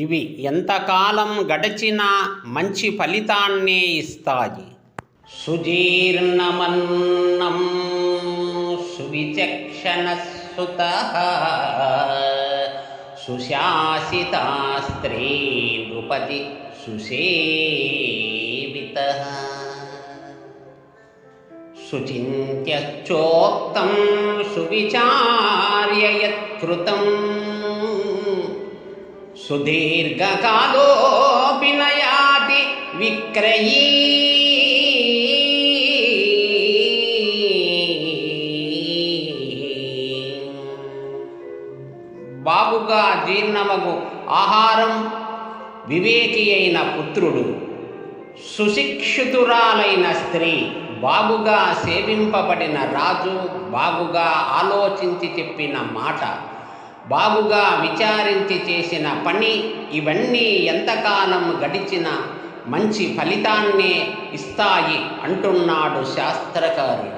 ఇవి ఎంతకాలం గడిచినా మంచి ఫలితాన్నే ఇస్తాయి. సుజీర్ణమన్నం సువిచక్షణసుతః సుశాసితా స్త్రీ నృపతి సుసేవితః సుచింత్యచోక్తం సువిచార్య యత్కృతం సుదీర్ఘకాలోపి నయాతి విక్రయీ. బాగుగా జీర్ణమగు ఆహారం వివేకి అయిన పుత్రుడు, సుశిక్షితురాలైన స్త్రీ, బాగుగా సేవింపబడిన రాజు, బాగుగా ఆలోచించి చెప్పిన మాట, బాగుగా విచారించి చేసిన పని, ఇవన్నీ ఎంతకాలం గడిచినా మంచి ఫలితాన్నే ఇస్తాయి అంటున్నాడు శాస్త్రకారుడు.